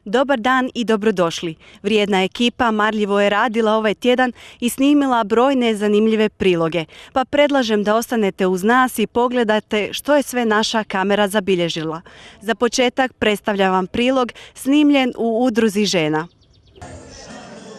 Dobar dan i dobrodošli. Vrijedna ekipa marljivo je radila ovaj tjedan i snimila brojne zanimljive priloge, pa predlažem da ostanete uz nas i pogledate što je sve naša kamera zabilježila. Za početak predstavljam vam prilog snimljen u Udruzi žena.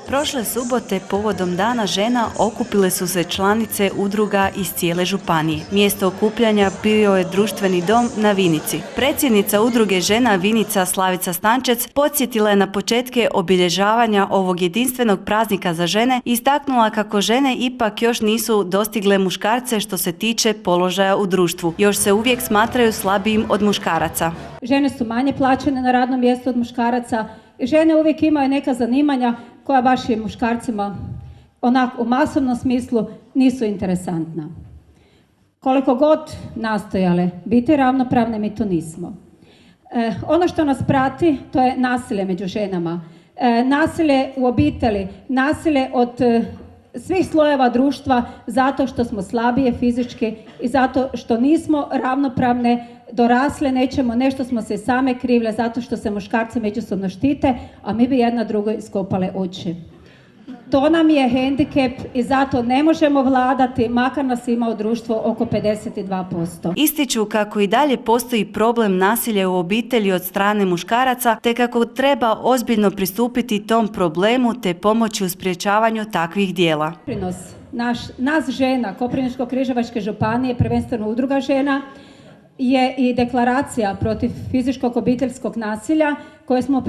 Prošle subote povodom Dana žena okupile su se članice udruga iz cijele županije. Mjesto okupljanja bio je društveni dom na Vinici. Predsjednica udruge žena Vinica Slavica Stančec podsjetila je na početke obilježavanja ovog jedinstvenog praznika za žene i istaknula kako žene ipak još nisu dostigle muškarce što se tiče položaja u društvu. Još se uvijek smatraju slabijim od muškaraca. Žene su manje plaćene na radnom mjestu od muškaraca. Žene uvijek imaju neka zanimanja koja baš i muškarcima onako u masovnom smislu nisu interesantna. Koliko god nastojale biti ravnopravne, mi to nismo. Ono što nas prati, to je nasilje među ženama. Nasilje u obitelji, nasilje od svih slojeva društva zato što smo slabije fizički i zato što nismo ravnopravne, dorasle nečemu, nešto smo se same krivile zato što se muškarci međusobno štite, a mi bi jedna drugoj iskopale oči. To nam je hendikep i zato ne možemo vladati, makar nas ima u društvu oko 52%. Ističu kako i dalje postoji problem nasilja u obitelji od strane muškaraca, te kako treba ozbiljno pristupiti tom problemu te pomoći u sprječavanju takvih dijela. Nas žena Koprivničko-križevačke županije, prvenstveno udruga žena, je i deklaracija protiv fizičkog obiteljskog nasilja koje smo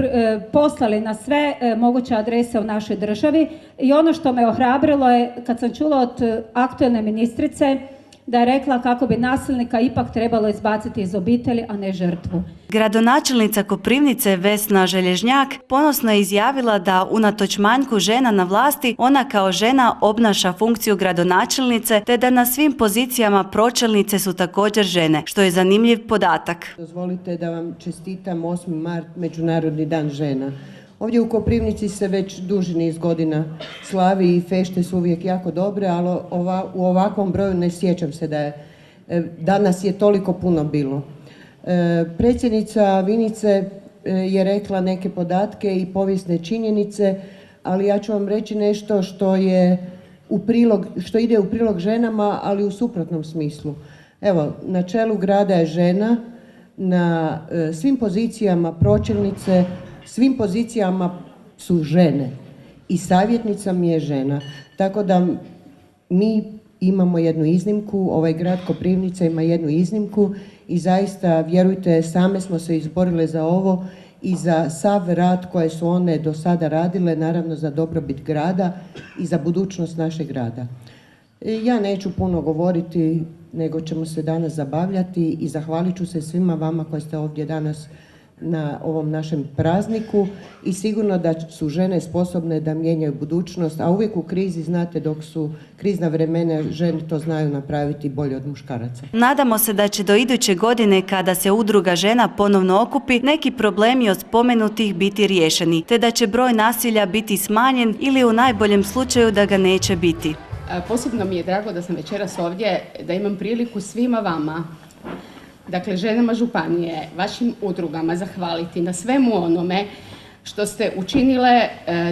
poslali na sve moguće adrese u našoj državi. I ono što me ohrabrilo je kad sam čula od aktualne ministrice da je rekla kako bi nasilnika ipak trebalo izbaciti iz obitelji, a ne žrtvu. Gradonačelnica Koprivnice Vesna Želježnjak ponosno je izjavila da unatoč manjku žena na vlasti, ona kao žena obnaša funkciju gradonačelnice, te da na svim pozicijama pročelnice su također žene, što je zanimljiv podatak. Dozvolite da vam čestitam 8. mart, Međunarodni dan žena. Ovdje u Koprivnici se već duži niz godina slavi i fešte su uvijek jako dobre, ali u ovakvom broju ne sjećam se da je danas je toliko puno bilo. Predsjednica Vinice je rekla neke podatke i povijesne činjenice, ali ja ću vam reći nešto što ide u prilog ženama, ali u suprotnom smislu. Evo, na čelu grada je žena, na svim pozicijama pročelnice, svim pozicijama su žene i savjetnica mi je žena. Tako da mi imamo jednu iznimku, ovaj grad Koprivnica ima jednu iznimku i zaista, vjerujte, same smo se izborile za ovo i za sav rad koje su one do sada radile, naravno za dobrobit grada i za budućnost našeg grada. Ja neću puno govoriti, nego ćemo se danas zabavljati i zahvalit ću se svima vama koji ste ovdje danas na ovom našem prazniku i sigurno da su žene sposobne da mijenjaju budućnost, a uvijek u krizi, znate, dok su krizna vremena, žene to znaju napraviti bolje od muškaraca. Nadamo se da će do iduće godine, kada se udruga žena ponovno okupi, neki problemi od spomenutih biti riješeni, te da će broj nasilja biti smanjen ili u najboljem slučaju da ga neće biti. Posebno mi je drago da sam večeras ovdje, da imam priliku svima vama, dakle ženama županije, vašim udrugama zahvaliti na svemu onome što ste učinile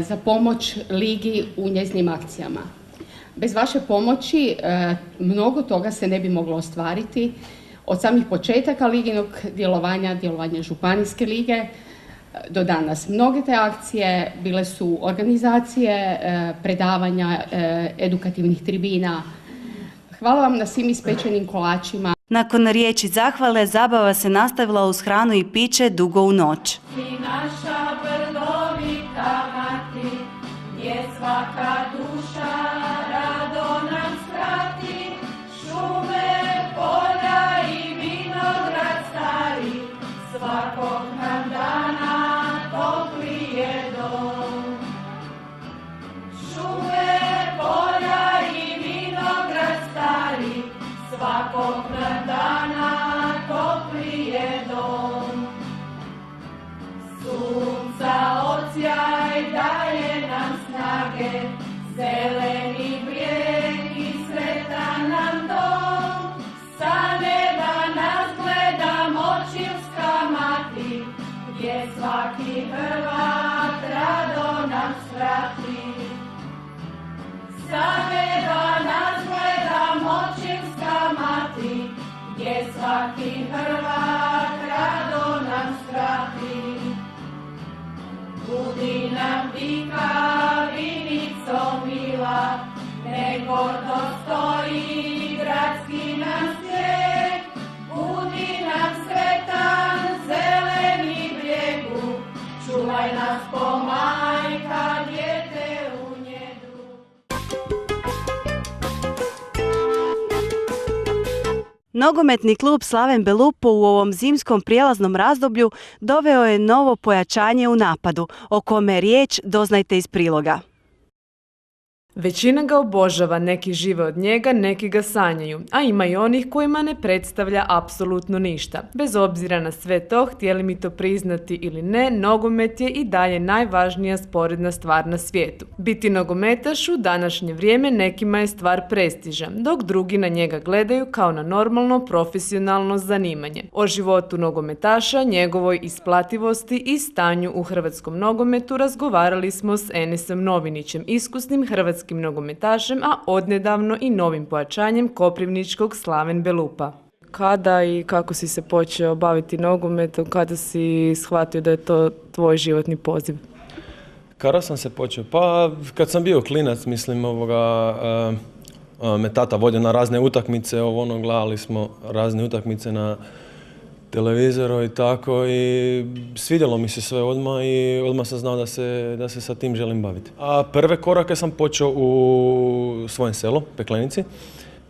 za pomoć Ligi u njezinim akcijama. Bez vaše pomoći mnogo toga se ne bi moglo ostvariti od samih početaka Liginog djelovanja Županijske lige do danas. Mnoge te akcije bile su organizacije, predavanja, edukativnih tribina. Hvala vam na svim ispečenim kolačima. Nakon riječi zahvale, zabava se nastavila uz hranu i piće dugo u noć. Naša brlovita mati, gdje svaka duša rado nam skrati, šume, polja i vinograd stari, svakog nam dana toplije dom. Šume, polja i vinograd slika vinicom mila, nego dostoji gradski nam snijeg, budi nam sretan zeleni brijegu, čuvaj nas po majka, dijete u njedu. Nogometni klub Slaven Belupo u ovom zimskom prijelaznom razdoblju doveo je novo pojačanje u napadu, o kome je riječ doznajte iz priloga. Većina ga obožava, neki žive od njega, neki ga sanjaju, a ima i onih kojima ne predstavlja apsolutno ništa. Bez obzira na sve to, htjeli mi to priznati ili ne, nogomet je i dalje najvažnija sporedna stvar na svijetu. Biti nogometaš u današnje vrijeme nekima je stvar prestiža, dok drugi na njega gledaju kao na normalno profesionalno zanimanje. O životu nogometaša, njegovoj isplativosti i stanju u hrvatskom nogometu razgovarali smo s Enesom Novinićem, iskusnim hrvatskim nogometašem, a odnedavno i novim pojačanjem koprivničkog Slaven Belupa. Kada i kako si se počeo baviti nogometom, kada si shvatio da je to tvoj životni poziv? Kada sam se počeo? Pa kad sam bio klinac, mislim, me tata vodio na razne utakmice, gledali smo razne utakmice na televizoru i tako, i svidjelo mi se sve odmah i odmah sam znao da se sa tim želim baviti. A prve korake sam počeo u svojem selu, Peklenici.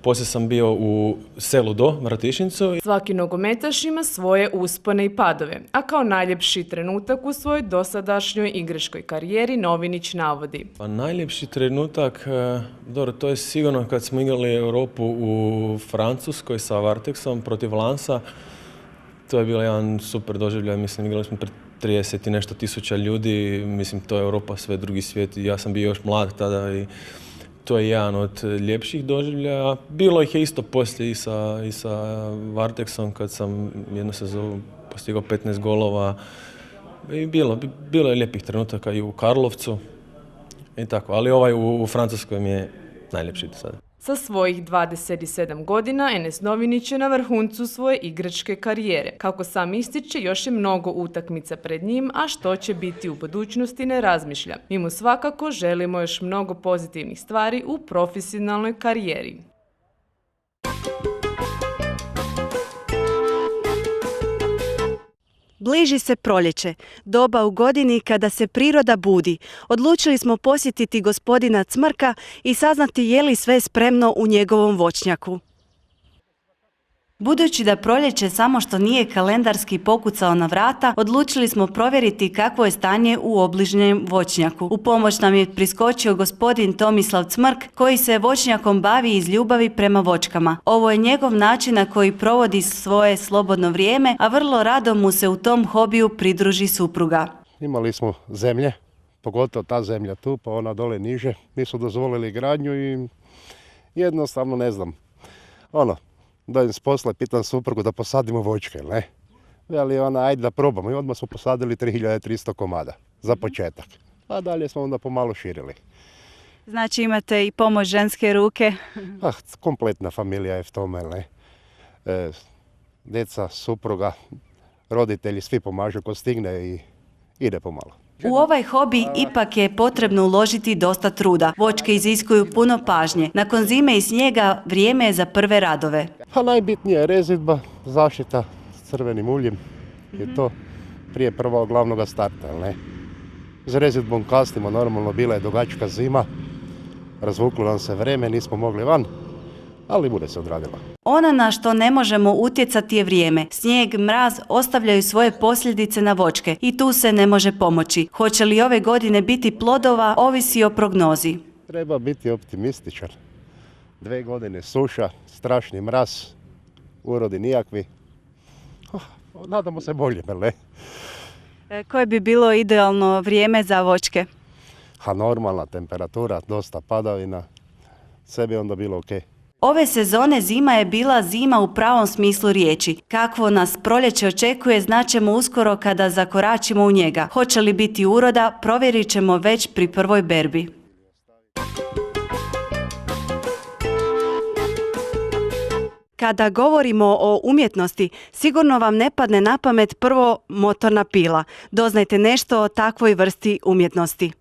Poslije sam bio u selu do Vratišnicu. Svaki nogometaš ima svoje uspone i padove, a kao najljepši trenutak u svojoj dosadašnjoj igračkoj karijeri Novinić navodi. Pa najljepši trenutak, dobro, to je sigurno kad smo igrali Europu u Francuskoj sa Varteksom protiv Lansa. To je bilo jedan super doživljaj, mislim, igrali smo pred 30 i nešto tisuća ljudi, mislim, to je Europa, sve drugi svijet, ja sam bio još mlad tada i to je jedan od ljepših doživljaja. Bilo ih je isto poslije i sa Varteksom, kad sam jednu sezonu postigao 15 golova. I bilo je lijepih trenutaka i u Karlovcu i tako, ali ovaj u Francuskoj mi je najljepši do sada. Sa svojih 27 godina Enes Novinić je na vrhuncu svoje igračke karijere. Kako sam ističe, još je mnogo utakmica pred njim, a što će biti u budućnosti ne razmišlja. Mi mu svakako želimo još mnogo pozitivnih stvari u profesionalnoj karijeri. Bliži se proljeće, doba u godini kada se priroda budi. Odlučili smo posjetiti gospodina Cmrka i saznati je li sve spremno u njegovom voćnjaku. Budući da proljeće samo što nije kalendarski pokucao na vrata, odlučili smo provjeriti kakvo je stanje u obližnjem voćnjaku. U pomoć nam je priskočio gospodin Tomislav Cmrk, koji se voćnjakom bavi iz ljubavi prema voćkama. Ovo je njegov način na koji provodi svoje slobodno vrijeme, a vrlo rado mu se u tom hobiju pridruži supruga. Imali smo zemlje, pogotovo ta zemlja tu, pa ona dole niže. Nisu dozvolili gradnju i jednostavno ne znam, dođem s posla i pitam suprugu da posadimo voćke, ne? Veli ona, ajde da probamo. I odmah smo posadili 3300 komada za početak. A dalje smo onda pomalo širili. Znači imate i pomoć ženske ruke? Kompletna familija je v tome, ne? Djeca, supruga, roditelji, svi pomažu ko stigne i ide pomalo. U ovaj hobi ipak je potrebno uložiti dosta truda. Voćke iziskuju puno pažnje. Nakon zime i snijega vrijeme je za prve radove. A najbitnija je rezidba, zaštita s crvenim uljem. Je to prije prvog glavnog starta, ne? S rezidbom kasnimo, normalno bila je dugačka zima. Razvuklo nam se vreme, nismo mogli van, ali bude se odradila. Ono na što ne možemo utjecati je vrijeme. Snijeg, mraz ostavljaju svoje posljedice na voćke i tu se ne može pomoći. Hoće li ove godine biti plodova, ovisi o prognozi. Treba biti optimističan. 2 godine suša, strašni mraz, urodi nijakvi. Nadamo se bolje, ne? Koje bi bilo idealno vrijeme za voćke? Normalna temperatura, dosta padavina, sve bi onda bilo ok. Ove sezone zima je bila zima u pravom smislu riječi. Kakvo nas proljeće očekuje, znaćemo uskoro kada zakoračimo u njega. Hoće li biti uroda, provjerit ćemo već pri prvoj berbi. Kada govorimo o umjetnosti, sigurno vam ne padne na pamet prvo motorna pila. Doznajte nešto o takvoj vrsti umjetnosti.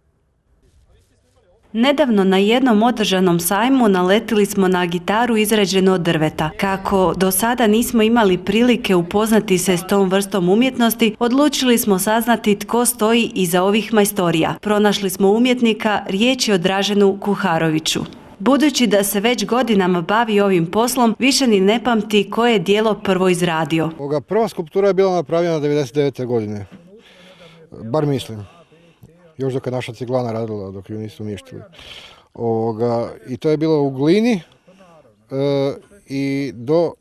Nedavno na jednom održanom sajmu naletili smo na gitaru izrađenu od drveta. Kako do sada nismo imali prilike upoznati se s tom vrstom umjetnosti, odlučili smo saznati tko stoji iza ovih majstorija. Pronašli smo umjetnika, riječ je o Draženu Kuharoviću. Budući da se već godinama bavi ovim poslom, više ni ne pamti koje je dijelo prvo izradio. Prva skulptura je bila napravljena 1999. godine, bar mislim. Još dok je naša ciglana radila, dok ju nisu uništili. I to je bilo u glini i do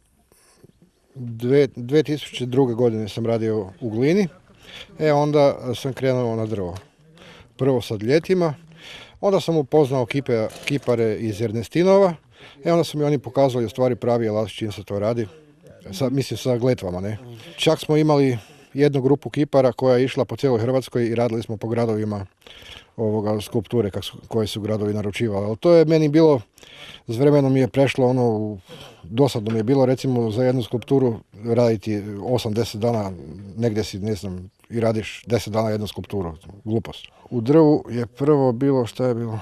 2002. godine sam radio u glini. Onda sam krenuo na drvo. Prvo sad ljetima. Onda sam upoznao kipare iz Ernestinova. Onda su mi oni pokazali u stvari pravi alat s čim se to radi. Mislim sa gletvama, ne. Čak smo imali jednu grupu kipara koja je išla po cijeloj Hrvatskoj i radili smo po gradovima skulpture koje su gradovi naručivali. Ali to je meni bilo, s vremenom mi je prešlo dosadno mi je bilo recimo za jednu skulpturu raditi 8-10 dana, negdje si, ne znam, i radiš 10 dana jednu skulpturu, glupost. U drvu je prvo bilo, šta je bilo?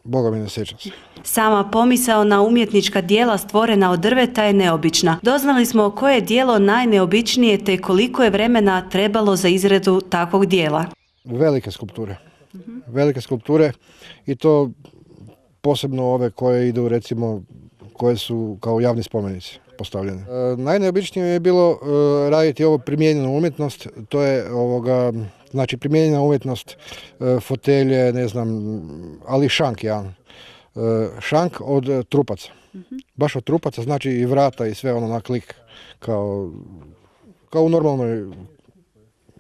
Boga mi ne sjećam se. Sama pomisao na umjetnička dijela stvorena od drveta je neobična. Doznali smo koje je dijelo najneobičnije te koliko je vremena trebalo za izradu takvog dijela. Velike skulpture. Velike skulpture i to posebno ove koje idu recimo, koje su kao javni spomenici postavljene. Najneobičnije je bilo raditi ovo primijenjenu umjetnost, to je znači primijenjena umjetnost, fotelje, ne znam, ali šank jedan. Šank od trupaca. Baš od trupaca, znači i vrata i sve ono na klik, kao u normalnoj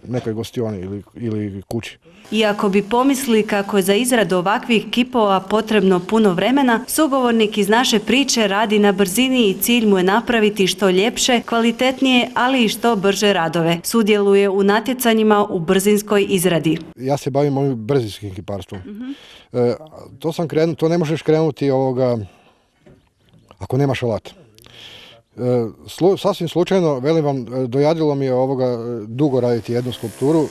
nekoj gostioni ili kući. Iako bi pomislili kako je za izradu ovakvih kipova potrebno puno vremena, sugovornik iz naše priče radi na brzini i cilj mu je napraviti što ljepše, kvalitetnije, ali i što brže radove. Sudjeluje u natjecanjima u brzinskoj izradi. Ja se bavim ovim brzinskim kiparstvom. To ne možeš krenuti ako nemaš alat. Sasvim slučajno, velim vam, dojadilo mi je dugo raditi jednu skulpturu.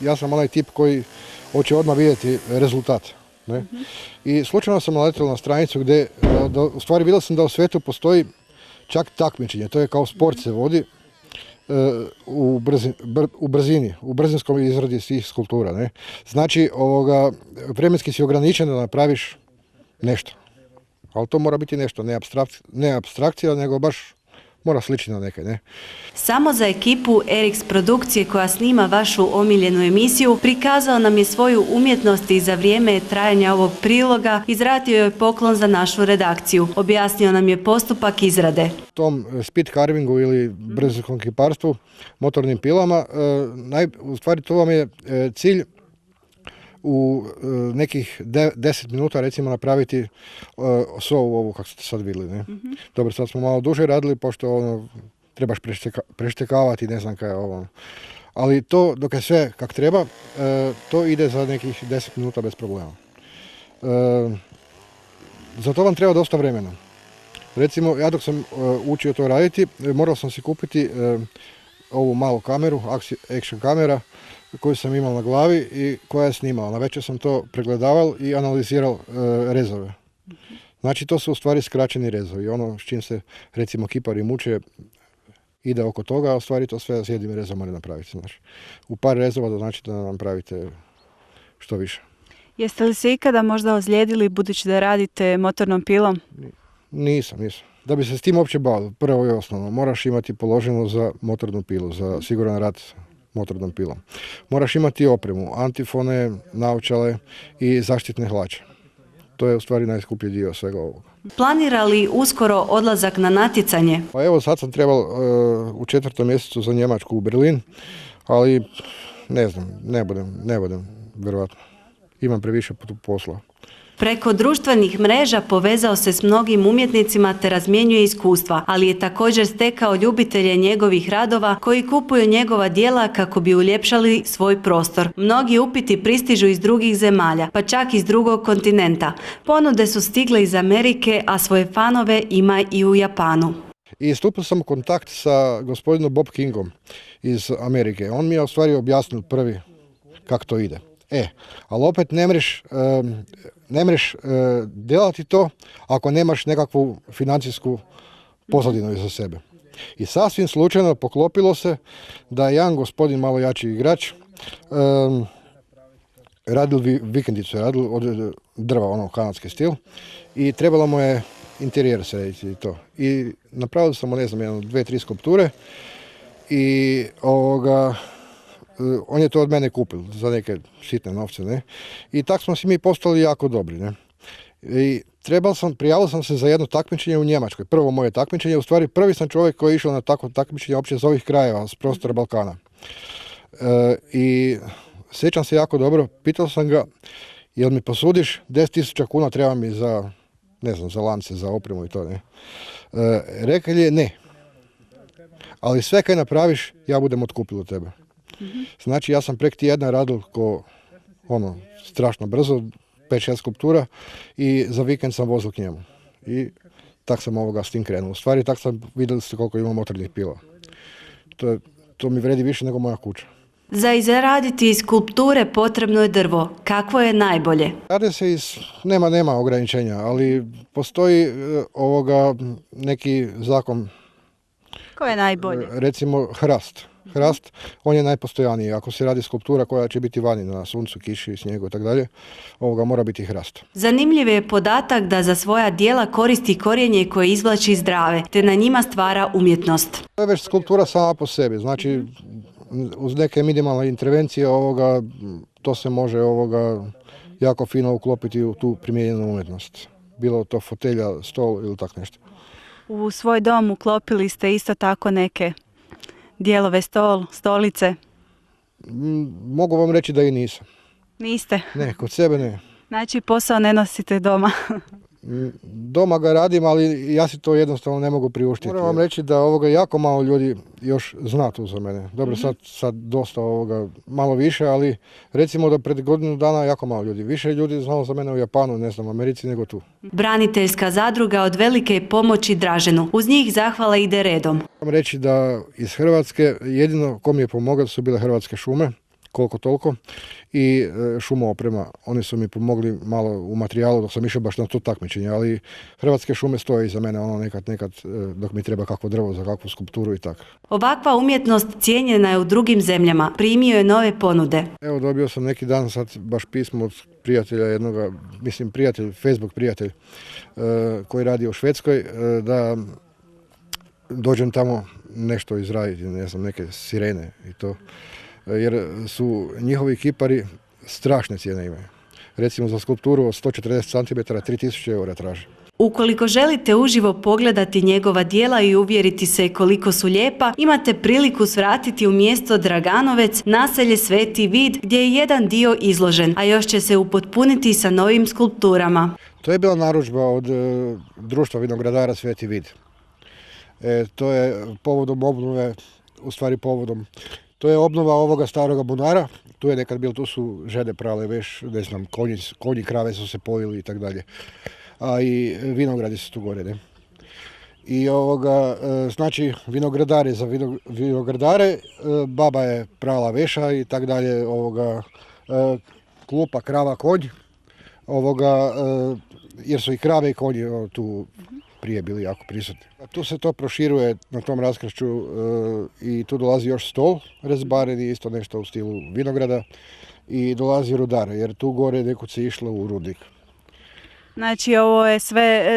Ja sam onaj tip koji hoće odmah vidjeti rezultat. Ne? I slučajno sam naletio na stranicu gdje, u stvari vidio sam da u svijetu postoji čak takmičenje. To je kao sport se vodi u brzini, u brzinskom izradi svih skulptura. Ne? Znači, vremenski si ograničen da napraviš nešto. Ali to mora biti nešto, ne apstrakcija, nego baš mora sličiti na neke, ne? Samo za ekipu Eriks produkcije koja snima vašu omiljenu emisiju prikazao nam je svoju umjetnost i za vrijeme trajanja ovog priloga izradio je poklon za našu redakciju. Objasnio nam je postupak izrade. Tom speed carvingu ili brzinskom kiparstvu, motornim pilama, u stvari to vam je cilj u nekih 10 minuta recimo napraviti sovu ovu kako ste sad vidjeli. Ne? Dobro, sad smo malo duže radili pošto trebaš preštekavati, ne znam kaj je ovo. Ali to dok je sve kak treba, to ide za nekih 10 minuta bez problema. Za to vam treba dosta vremena. Recimo, ja dok sam učio to raditi, morao sam si kupiti ovu malu kameru, action kamera, koju sam imao na glavi i koja je snimala. Na večer sam to pregledavao i analizirao rezove. Znači to su u stvari skraćeni rezovi. Ono s čim se recimo kipari muče ide oko toga, a u stvari to sve s jednim rezom mora napraviti. Znači, u par rezova da znači da napravite što više. Jeste li se ikada možda ozlijedili budući da radite motornom pilom? Nisam. Da bi se s tim uopće bavio, prvo i osnovno, moraš imati položenu za motornu pilu, za siguran rad motornom pilom. Moraš imati opremu, antifone, naočale i zaštitne hlače. To je u stvari najskuplji dio svega ovoga. Planira li uskoro odlazak na natjecanje? Pa evo sad sam trebao u 4. mjesecu za Njemačku u Berlin, ali ne znam, ne budem, vjerojatno. Imam previše posla. Preko društvenih mreža povezao se s mnogim umjetnicima te razmjenjuje iskustva, ali je također stekao ljubitelje njegovih radova koji kupuju njegova djela kako bi uljepšali svoj prostor. Mnogi upiti pristižu iz drugih zemalja, pa čak iz drugog kontinenta. Ponude su stigle iz Amerike, a svoje fanove ima i u Japanu. I stupio sam u kontakt sa gospodinom Bob Kingom iz Amerike. On mi je u stvari objasnio prvi kako to ide. Ali opet ne mreš delati to ako nemaš nekakvu financijsku pozadinu iza sebe. I sasvim slučajno poklopilo se da je jedan gospodin, malo jači igrač, radil vikendicu, radil od drva, ono kanadski stil, i trebalo mu je interijer srediti i to. I napravili smo, ne znam, 2-3 skulpture i on je to od mene kupil za neke sitne novce, ne. I tak smo si mi postali jako dobri, ne. I prijavio sam se za jedno takmičenje u Njemačkoj. Prvo moje takmičenje, u stvari prvi sam čovjek koji je išao na takvo takmičenje uopće iz ovih krajeva, s prostora Balkana. I sjećam se jako dobro, pitao sam ga, jel mi posudiš 10.000 kuna, treba mi za, ne znam, za lance, za opremu i to, ne. Rekao je ne, ali sve kaj napraviš, ja budem otkupil od tebe. Znači, ja sam prek tjedna radil strašno brzo, 5-6 skulptura i za vikend sam vozil k njemu. I tak sam s tim krenuo. U stvari, tak sam vidjeli ste koliko imam motornih pila. To mi vredi više nego moja kuća. Za izraditi iz skulpture potrebno je drvo. Kakvo je najbolje? Rade se nema ograničenja, ali postoji neki zakon. Ko je najbolje? Recimo hrast, on je najpostojaniji. Ako se radi skulptura koja će biti vani na suncu, kiši, snijegu i tako dalje, mora biti hrast. Zanimljiv je podatak da za svoja djela koristi korijenje koje izvlači zdrave, te na njima stvara umjetnost. To je već skulptura sama po sebi, znači uz neke minimalne intervencije to se može jako fino uklopiti u tu primijenjenu umjetnost. Bilo to fotelja, stol ili tako nešto. U svoj dom uklopili ste isto tako neke dijelove stolice? Mogu vam reći da i nisam. Niste? Ne, kod sebe ne. Znači posao ne nosite doma? Doma ga radim, ali ja si to jednostavno ne mogu priuštiti. Moram vam reći da jako malo ljudi još zna tu za mene. Dobro, sad dosta malo više, ali recimo da pred godinu dana jako malo ljudi. Više ljudi znalo za mene u Japanu, ne znam, u Americi nego tu. Braniteljska zadruga od velike je pomoći Draženu. Uz njih zahvala ide redom. Moram reći da iz Hrvatske jedino ko mi je pomogao su bile Hrvatske šume, koliko toliko, i šumooprema. Oni su mi pomogli malo u materijalu dok sam išao baš na to takmičenje, ali Hrvatske šume stoje iza mene, nekad dok mi treba kakvo drvo za kakvu skulpturu i tako. Ovakva umjetnost cijenjena je u drugim zemljama. Primio je nove ponude. Evo, dobio sam neki dan sad baš pismo od prijatelja jednoga, Facebook prijatelj, koji radi u Švedskoj, da dođem tamo nešto izraditi, ne znam, neke sirene i to. Jer su njihovi kipari strašne cijene imaju. Recimo za skulpturu od 140 cm 3000 eura traže. Ukoliko želite uživo pogledati njegova djela i uvjeriti se koliko su lijepa, imate priliku svratiti u mjesto Draganovec, naselje Sveti Vid, gdje je jedan dio izložen, a još će se upotpuniti sa novim skulpturama. To je bila narudžba od društva vinogradara Sveti Vid. To je povodom obnove, to je obnova ovoga staroga bunara. Tu je nekad bilo, tu su žene prale veš, ne znam, konji, krave su se pojili i tako dalje. A i vinogradi su tu gore, ne. I znači vinogradari za vinogradare, baba je prala veša i tako dalje, klupa, krava, konj, jer su i krave i konji tu prije bili jako prisutni. Tu se to proširuje na tom raskršću i tu dolazi još stol rezbareni, isto nešto u stilu vinograda, i dolazi rudar, jer tu gore nekud se išlo u rudnik. Znači ovo je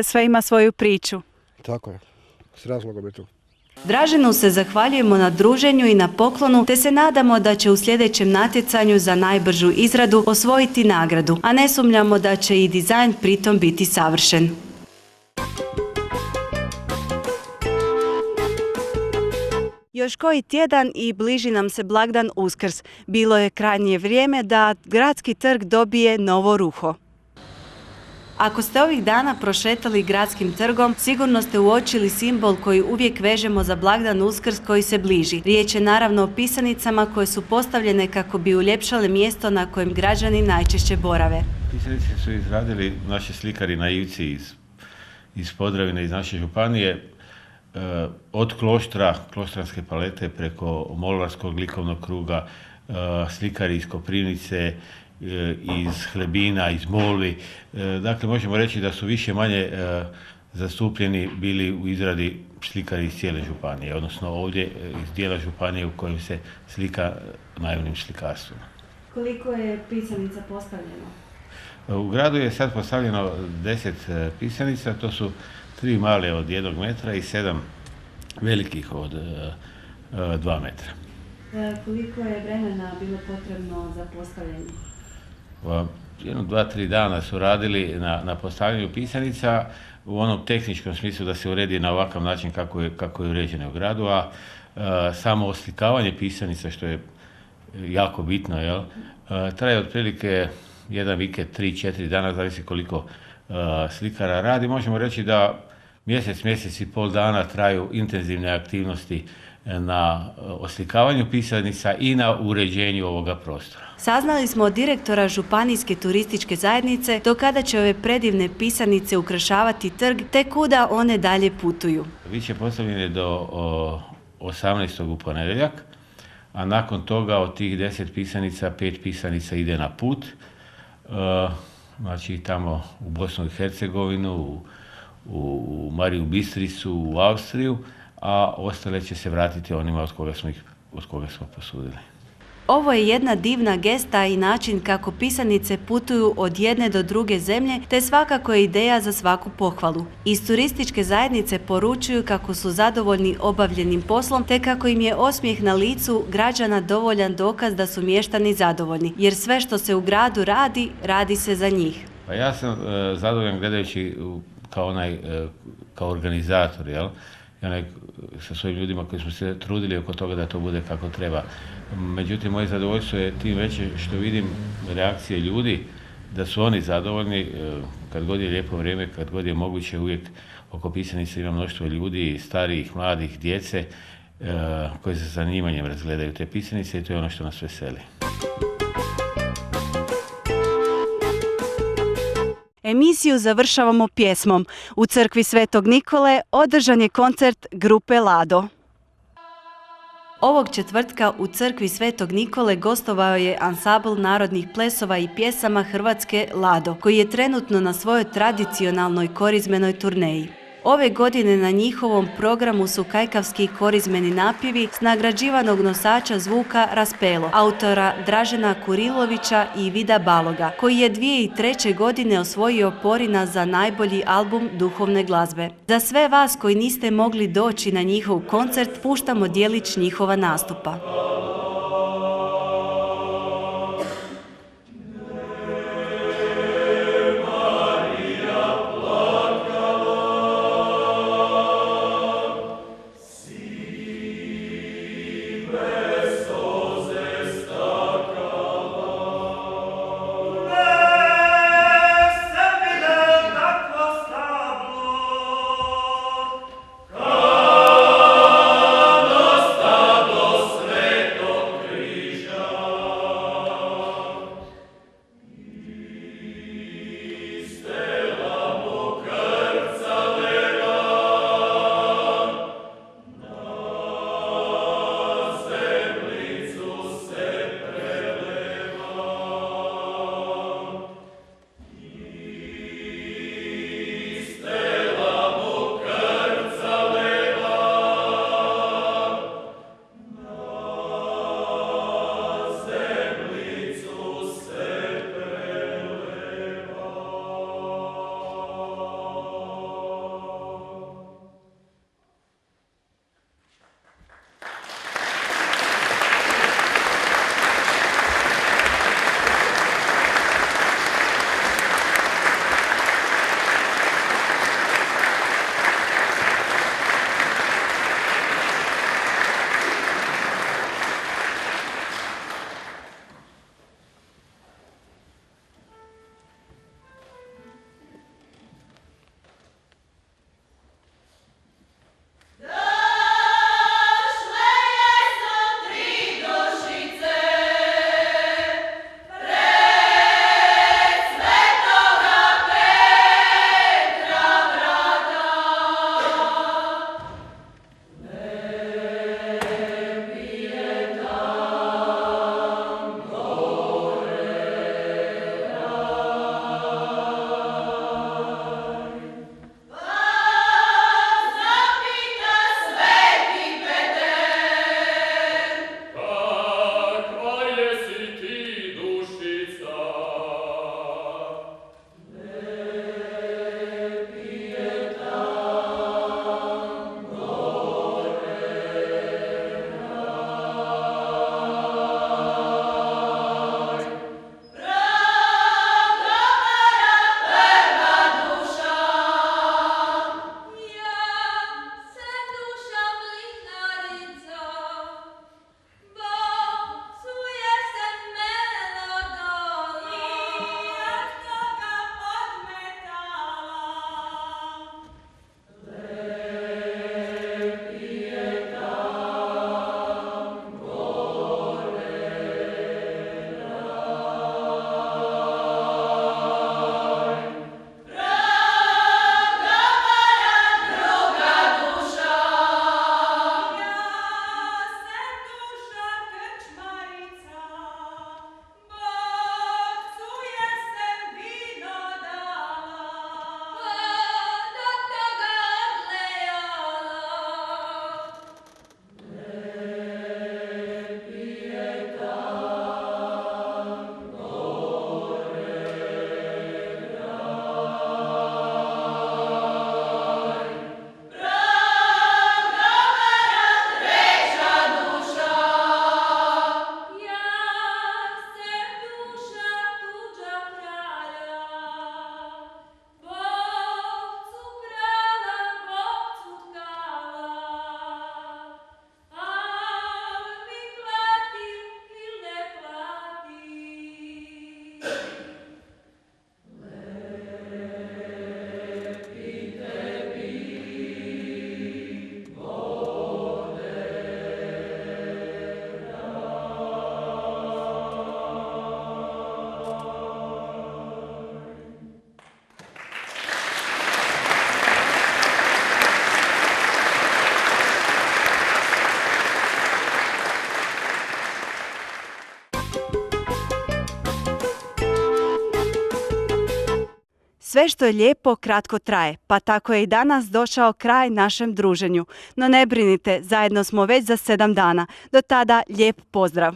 sve ima svoju priču. Tako je, s razlogom je tu. Draženu se zahvaljujemo na druženju i na poklonu, te se nadamo da će u sljedećem natjecanju za najbržu izradu osvojiti nagradu, a ne sumnjamo da će i dizajn pritom biti savršen. Još koji tjedan i bliži nam se blagdan Uskrs. Bilo je krajnje vrijeme da gradski trg dobije novo ruho. Ako ste ovih dana prošetali gradskim trgom, sigurno ste uočili simbol koji uvijek vežemo za blagdan Uskrs koji se bliži. Riječ je naravno o pisanicama koje su postavljene kako bi uljepšale mjesto na kojem građani najčešće borave. Pisanice su izradili naši slikari naivci iz Podravine, iz naše županije. Od kloštranske palete preko Molarskog likovnog kruga, slikari iz Koprivnice iz Hlebina, iz Molvi. Dakle, možemo reći da su više manje zastupljeni bili u izradi slikari iz cijele županije, odnosno ovdje iz dijela županije u kojem se slika naivnim slikarstvom. Koliko je pisanica postavljeno? U gradu je sad postavljeno 10 pisanica, to su 3 male od 1 metra i 7 velikih od 2 metra. Koliko je vremena bilo potrebno za postavljanje? 1, 2, 3 dana su radili na postavljanju pisanica u onom tehničkom smislu da se uredi na ovakav način kako je uređeno u gradu, a samo oslikavanje pisanica, što je jako bitno, traje otprilike jedan vikend, 3-4 dana, zavisi koliko slikara radi. Možemo reći da mjesec i pol dana traju intenzivne aktivnosti na oslikavanju pisanica i na uređenju ovoga prostora. Saznali smo od direktora Županijske turističke zajednice do kada će ove predivne pisanice ukrašavati trg, te kuda one dalje putuju. Biće postavljene do 18. u ponedjeljak, a nakon toga od tih 10 pisanica, 5 pisanica ide na put, znači tamo u Bosnu i Hercegovinu, u Mariju Bistricu, u Austriju, a ostale će se vratiti onima od koga smo posudili. Ovo je jedna divna gesta i način kako pisanice putuju od jedne do druge zemlje, te svakako je ideja za svaku pohvalu. Iz turističke zajednice poručuju kako su zadovoljni obavljenim poslom, te kako im je osmijeh na licu građana dovoljan dokaz da su mještani zadovoljni, jer sve što se u gradu radi, radi se za njih. Pa ja sam zadovoljan gledajući kao organizator, sa svojim ljudima koji smo se trudili oko toga da to bude kako treba. Međutim, moje zadovoljstvo je tim veće što vidim reakcije ljudi, da su oni zadovoljni. Kad god je lijepo vrijeme, kad god je moguće, uvijek oko pisanica ima mnoštvo ljudi, starijih, mladih, djece, koji sa zanimanjem razgledaju te pisanice i to je ono što nas veseli. Emisiju završavamo pjesmom. U crkvi Svetog Nikole održan je koncert grupe Lado. Ovog četvrtka u crkvi Svetog Nikole gostovao je ansambl narodnih plesova i pjesama Hrvatske Lado, koji je trenutno na svojoj tradicionalnoj korizmenoj turneji. Ove godine na njihovom programu su kajkavski korizmeni napjevi s nagrađivanog nosača zvuka Raspelo, autora Dražena Kurilovića i Vida Baloga, koji je 2003. godine osvojio Porina za najbolji album duhovne glazbe. Za sve vas koji niste mogli doći na njihov koncert, puštamo djelić njihova nastupa. Sve Sve što je lijepo kratko traje, pa tako je i danas došao kraj našem druženju. No ne brinite, zajedno smo već za 7 dana. Do tada lijep pozdrav!